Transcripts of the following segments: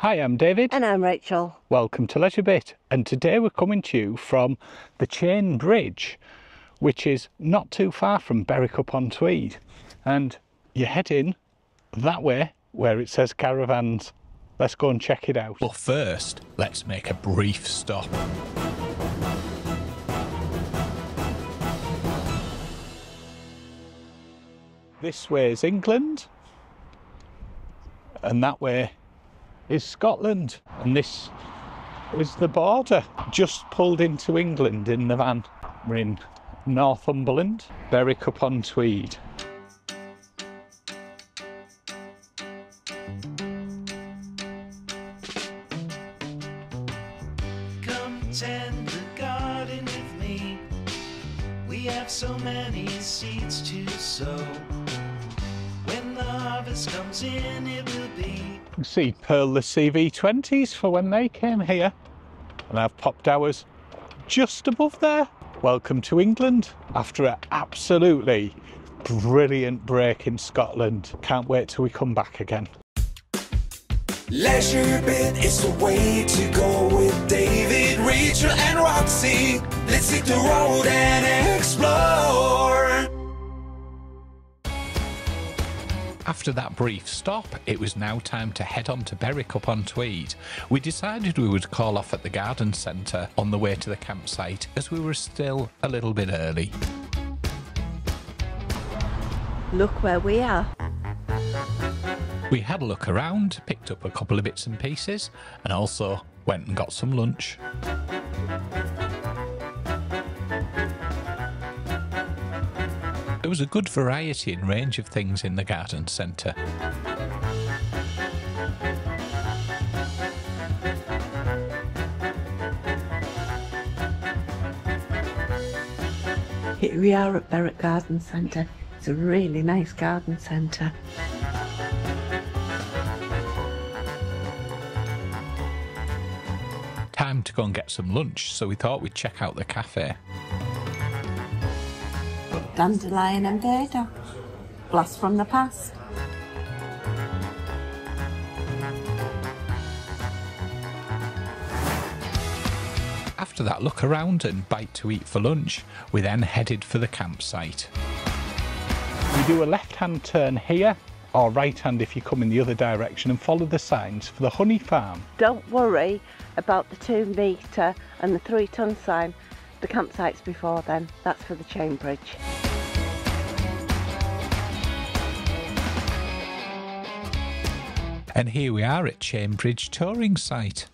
Hi, I'm David. And I'm Rachel. Welcome to LeisureBit, and today we're coming to you from the Chainbridge, which is not too far from Berwick-Upon-Tweed, and you're heading that way where it says Caravans. Let's go and check it out. But first, let's make a brief stop. This way is England, and that way is Scotland, and this is the border. Just pulled into England in the van. We're in Northumberland, Berwick-Upon-Tweed. Come tend the garden with me. We have so many seeds to sow. When the harvest comes in, it will be. You see Elddis CV20s for when they came here, and I've popped ours just above there. Welcome to England after an absolutely brilliant break in Scotland. Can't wait till we come back again. LeisureBit is the way to go with David, Rachel and Roxy. Let's hit the road and explore. After that brief stop, it was now time to head on to Berwick-Upon-Tweed. We decided we would call off at the garden centre on the way to the campsite, as we were still a little bit early. Look where we are. We had a look around, picked up a couple of bits and pieces, and also went and got some lunch. There was a good variety and range of things in the garden centre. Here we are at Berwick Garden Centre. It's a really nice garden centre. Time to go and get some lunch, so we thought we'd check out the cafe. Dandelion and Vader. Blast from the past. After that look around and bite to eat for lunch, we then headed for the campsite. We do a left-hand turn here, or right-hand if you come in the other direction, and follow the signs for the honey farm. Don't worry about the 2 metre and the 3 tonne sign. The campsite's before then. That's for the Chainbridge. And here we are at Chainbridge touring site.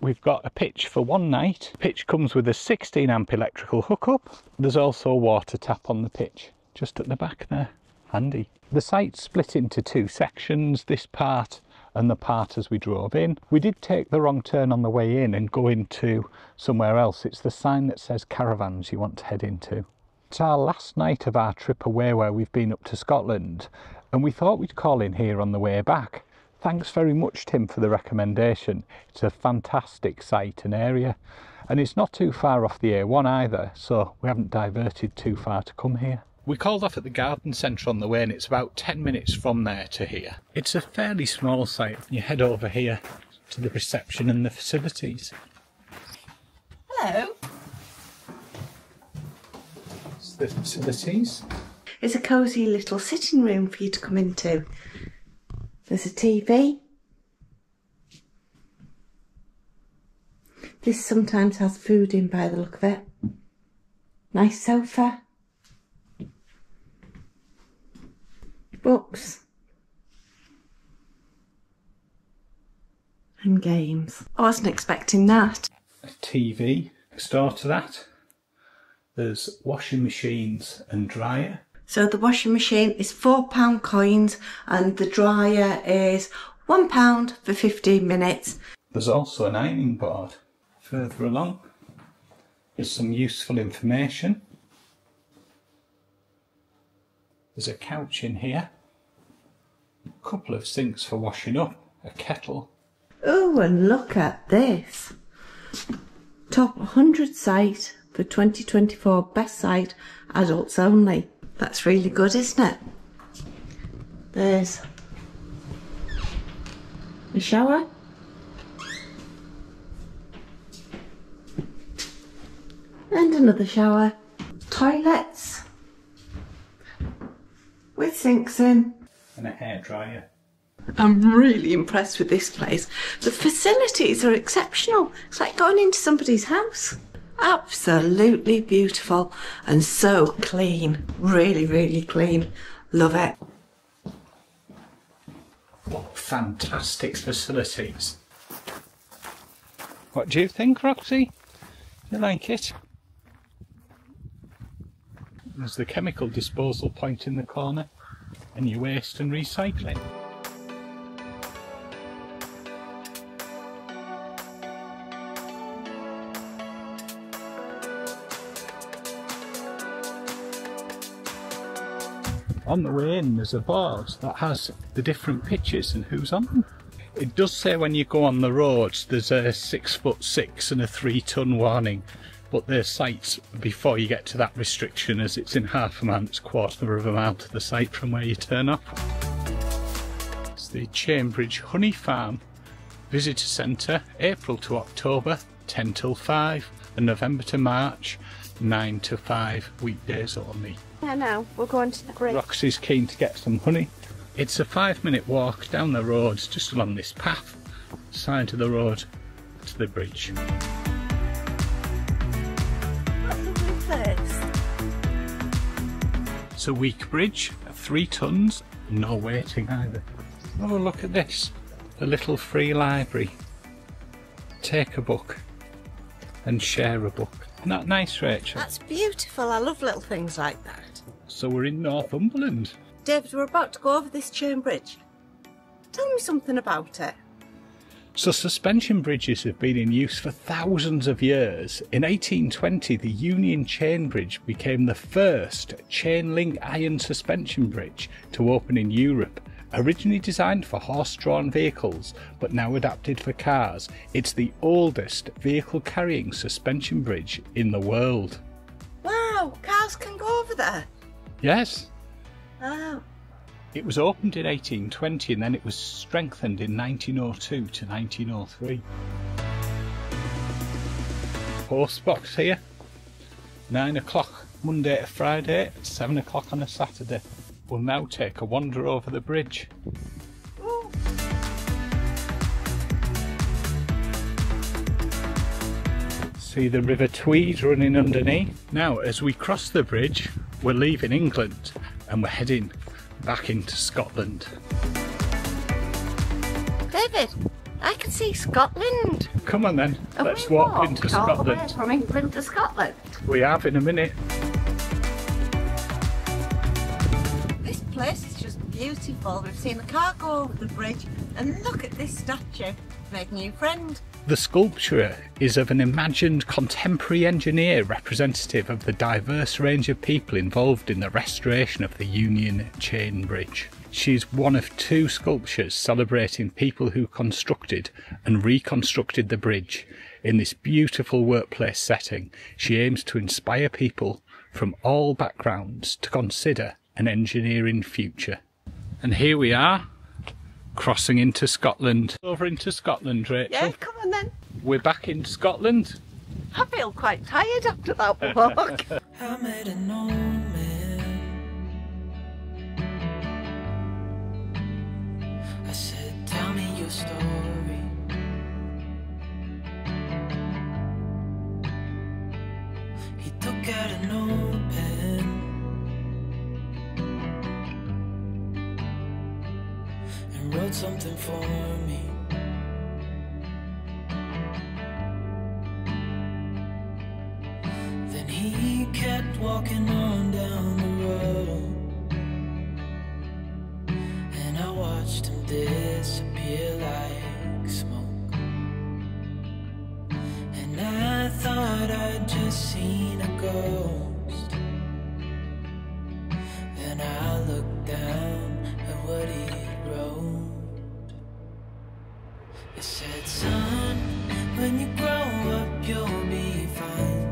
We've got a pitch for one night. Pitch comes with a 16 amp electrical hookup. There's also a water tap on the pitch, just at the back there. Handy. The site's split into 2 sections, this part and the part as we drove in. We did take the wrong turn on the way in and go into somewhere else. It's the sign that says Caravans you want to head into. It's our last night of our trip away where we've been up to Scotland, and we thought we'd call in here on the way back. Thanks very much, Tim, for the recommendation. It's a fantastic site and area, and it's not too far off the A1 either, so we haven't diverted too far to come here. We called off at the garden centre on the way, and it's about 10 minutes from there to here. It's a fairly small site. You head over here to the reception and the facilities. Hello. It's the facilities. It's a cosy little sitting room for you to come into. There's a TV. This sometimes has food in by the look of it. Nice sofa. Books. And games. I wasn't expecting that. A TV. Next door to that, there's washing machines and dryer. So the washing machine is £4 coins and the dryer is £1 for 15 minutes. There's also an ironing board. Further along, there's some useful information. There's a couch in here, a couple of sinks for washing up, a kettle. Oh, and look at this. Top 100 site for 2024 Best Site Adults Only. That's really good, isn't it? There's a shower. And another shower. Toilets with sinks in. And a hairdryer. I'm really impressed with this place. The facilities are exceptional. It's like going into somebody's house. Absolutely beautiful and so clean. Really, really clean. Love it. What fantastic facilities. What do you think, Roxy? You like it? There's the chemical disposal point in the corner and your waste and recycling. On the way in there's a board that has the different pitches and who's on them. It does say when you go on the roads there's a 6'6" and a 3-ton warning, but there's sites before you get to that restriction, as it's in half a mile, it's quarter of a mile to the site from where you turn off. It's the Chainbridge Honey Farm Visitor Centre, April to October, 10 till 5, and November to March, 9 to 5, weekdays only. Yeah, now we're going to the bridge. Roxy's keen to get some honey. It's a 5-minute walk down the roads, just along this path, side of the road to the bridge. What a lovely place. It's a weak bridge, 3 tons, no waiting either. Oh, look at this, a little free library. Take a book and share a book. Isn't that nice, Rachel? That's beautiful. I love little things like that. So we're in Northumberland. David, we're about to go over this chain bridge. Tell me something about it. So suspension bridges have been in use for thousands of years. In 1820, the Union Chain Bridge became the first chain-link iron suspension bridge to open in Europe. Originally designed for horse-drawn vehicles, but now adapted for cars, it's the oldest vehicle-carrying suspension bridge in the world. Wow, cars can go over there. Yes. Oh. It was opened in 1820 and then it was strengthened in 1902 to 1903. Post box here. 9 o'clock Monday to Friday, 7 o'clock on a Saturday. We'll now take a wander over the bridge. Ooh. See the River Tweed running underneath. Now, as we cross the bridge, we're leaving England and we're heading back into Scotland. David, I can see Scotland. Come on then, Have let's we walk walked into all the way Scotland. from England to Scotland. We have in a minute. This place is just beautiful. We've seen the car go over the bridge and look at this statue. Make a new friend. The sculpture is of an imagined contemporary engineer representative of the diverse range of people involved in the restoration of the Union Chain Bridge. She's one of 2 sculptures celebrating people who constructed and reconstructed the bridge. In this beautiful workplace setting, she aims to inspire people from all backgrounds to consider an engineering future. And here we are, crossing into Scotland. Over into Scotland, Rachel. Yeah, come on then. We're back in Scotland. I feel quite tired after that walk. I met an old man. I said, tell me your story. He took out an old pen and wrote something for me. Then he kept walking on down the road, and I watched him disappear like smoke. And I thought I'd just seen a ghost. Then I looked down at what he wrote. It said, son, when you grow up you'll be fine.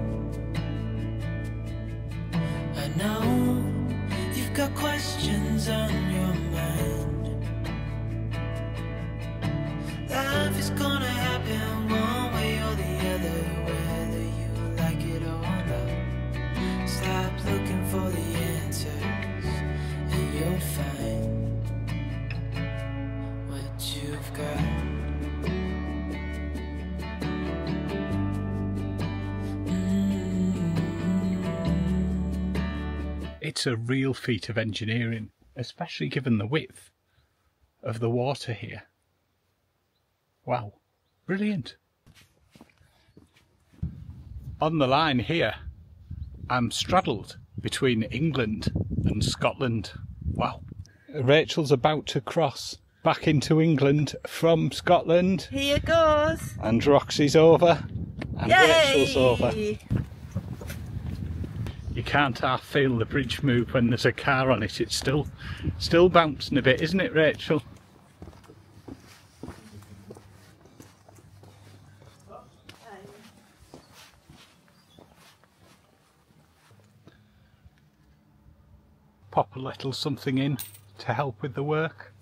I know you've got questions on your mind. Life is gonna happen one way or the other, whether you like it or not. Stop looking for the answers and you'll find what you've got. It's a real feat of engineering, especially given the width of the water here. Wow, brilliant. On the line here, I'm straddled between England and Scotland. Wow. Rachel's about to cross back into England from Scotland. Here goes. And Roxy's over. And Yay! Rachel's over. You can't half feel the bridge move when there's a car on it. It's still bouncing a bit, isn't it, Rachel? Pop a little something in to help with the work.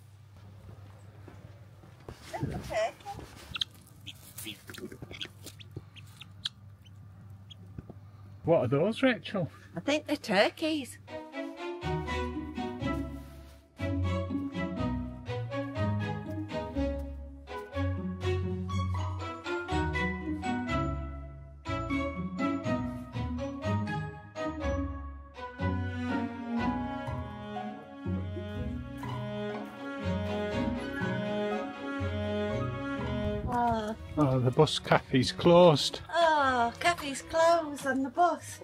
What are those, Rachel? I think they're turkeys. Oh, the bus cafe's closed. Oh, cafe's closed on the bus.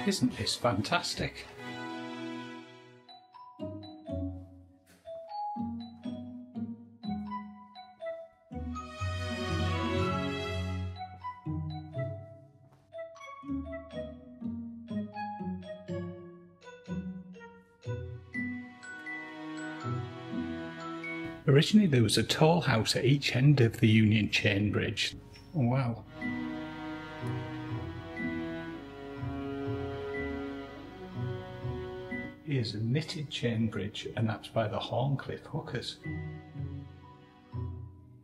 Isn't this fantastic? Originally there was a toll house at each end of the Union Chain Bridge. Oh wow. Here's a knitted chain bridge, and that's by the Horncliffe hookers.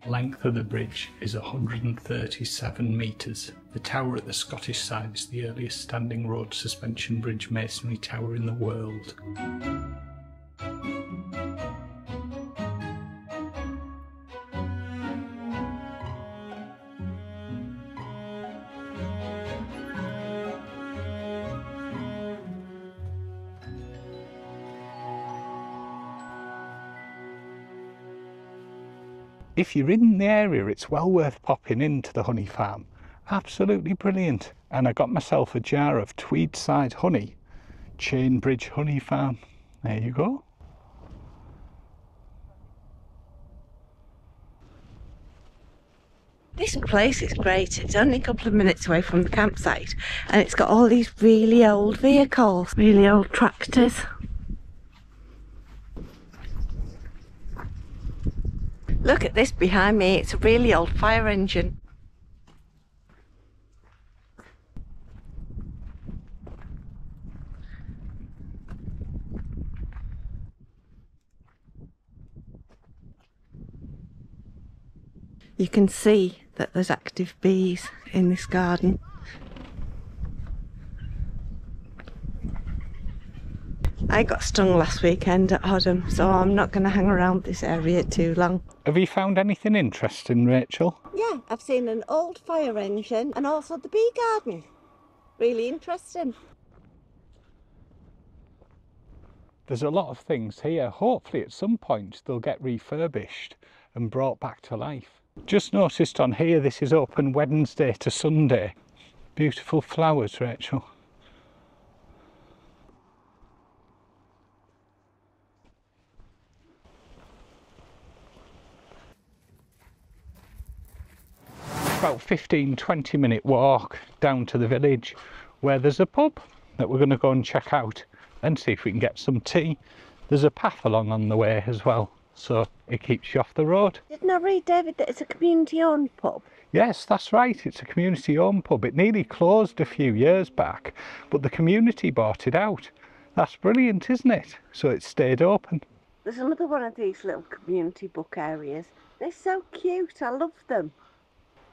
Length of the bridge is 137 metres. The tower at the Scottish side is the earliest standing road suspension bridge masonry tower in the world. If you're in the area, it's well worth popping into the honey farm. Absolutely brilliant. And I got myself a jar of Tweed side honey. Chainbridge Honey Farm. There you go. This place is great. It's only a couple of minutes away from the campsite, and it's got all these really old vehicles, really old tractors. Look at this behind me, it's a really old fire engine. You can see that there's active bees in this garden. I got stung last weekend at Hodham, so I'm not going to hang around this area too long. Have you found anything interesting, Rachel? Yeah, I've seen an old fire engine and also the bee garden. Really interesting. There's a lot of things here. Hopefully at some point they'll get refurbished and brought back to life. Just noticed on here this is open Wednesday to Sunday. Beautiful flowers, Rachel. about 15-20 minute walk down to the village where there's a pub that we're going to go and check out and see if we can get some tea. There's a path along on the way as well, so it keeps you off the road. Didn't I read, David, that it's a community-owned pub? Yes, that's right, it's a community-owned pub. It nearly closed a few years back, but the community bought it out. That's brilliant, isn't it? So it stayed open. There's another one of these little community book areas. They're so cute, I love them.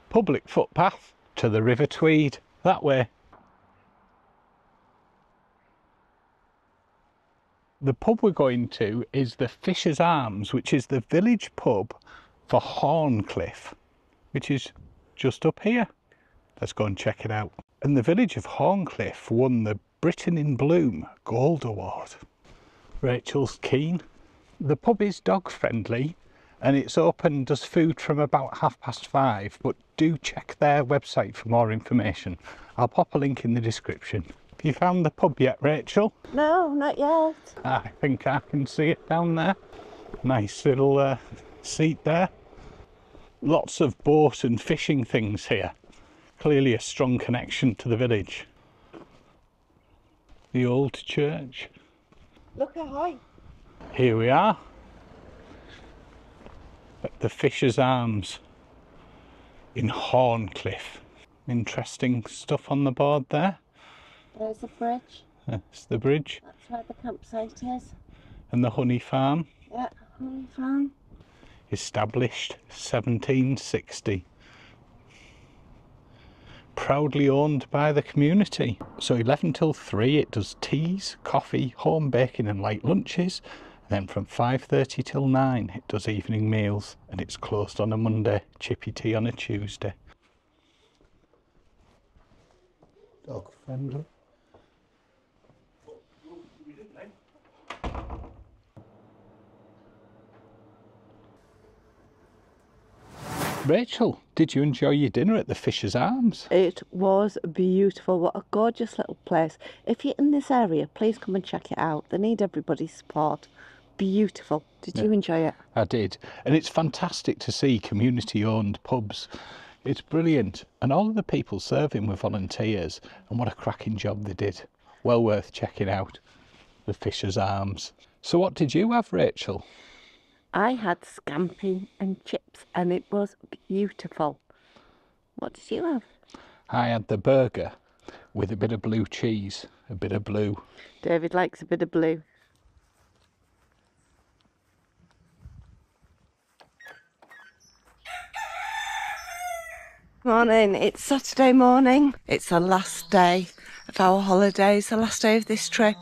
Public footpath to the River Tweed, that way. The pub we're going to is the Fisher's Arms, which is the village pub for Horncliffe, which is just up here. Let's go and check it out. And the village of Horncliffe won the Britain in Bloom Gold Award. Rachel's keen. The pub is dog friendly and it's open, does food from about 5:30, but do check their website for more information. I'll pop a link in the description. Have you found the pub yet, Rachel? No, not yet. I think I can see it down there. Nice little seat there. Lots of boat and fishing things here. Clearly a strong connection to the village. The old church. Look ahoy. Here we are at the Fisher's Arms in Horncliffe. Interesting stuff on the board there. There's the bridge. That's the bridge. That's where the campsite is. And the honey farm. Yeah, honey farm. Established 1760. Proudly owned by the community. So 11 till 3 it does teas, coffee, home baking and light lunches. And then from 5:30 till 9 it does evening meals, and it's closed on a Monday, chippy tea on a Tuesday. Dog friendly. Rachel, did you enjoy your dinner at the Fisher's Arms? It was beautiful. What a gorgeous little place. If you're in this area, please come and check it out. They need everybody's support. Beautiful. Did you enjoy it? I did. And it's fantastic to see community-owned pubs. It's brilliant. And all of the people serving were volunteers. And what a cracking job they did. Well worth checking out. The Fisher's Arms. So what did you have, Rachel? I had scampi and chips and it was beautiful. What did you have? I had the burger with a bit of blue cheese. A bit of blue. David likes a bit of blue. Morning, it's Saturday morning. It's the last day of our holidays, the last day of this trip.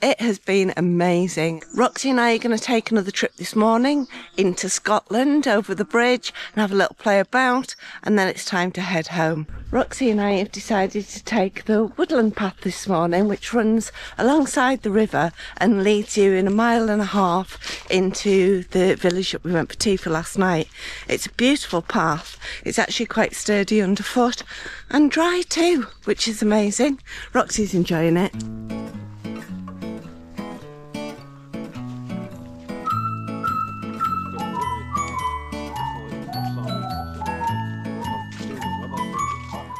It has been amazing. Roxy and I are going to take another trip this morning into Scotland over the bridge and have a little play about, and then it's time to head home. Roxy and I have decided to take the woodland path this morning, which runs alongside the river and leads you in 1.5 miles into the village that we went for tea for last night. It's a beautiful path. It's actually quite sturdy underfoot and dry too, which is amazing. Roxy's enjoying it.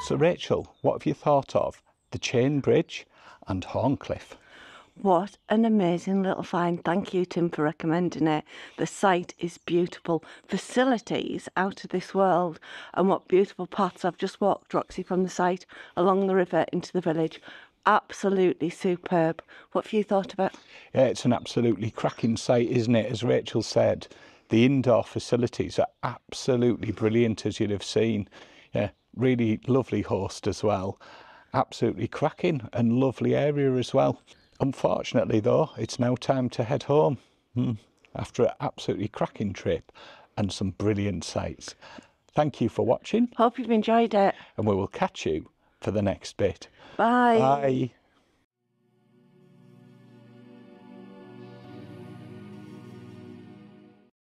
So Rachel, what have you thought of the Chainbridge and Horncliffe? What an amazing little find. Thank you, Tim, for recommending it. The site is beautiful. Facilities out of this world. And what beautiful paths. I've just walked, Roxy, from the site along the river into the village. Absolutely superb. What have you thought of it? Yeah, it's an absolutely cracking site, isn't it? As Rachel said, the indoor facilities are absolutely brilliant, as you'd have seen. Yeah, really lovely host as well. Absolutely cracking and lovely area as well. Unfortunately though, it's now time to head home after an absolutely cracking trip and some brilliant sights. Thank you for watching. Hope you've enjoyed it. And we will catch you for the next bit. Bye. Bye.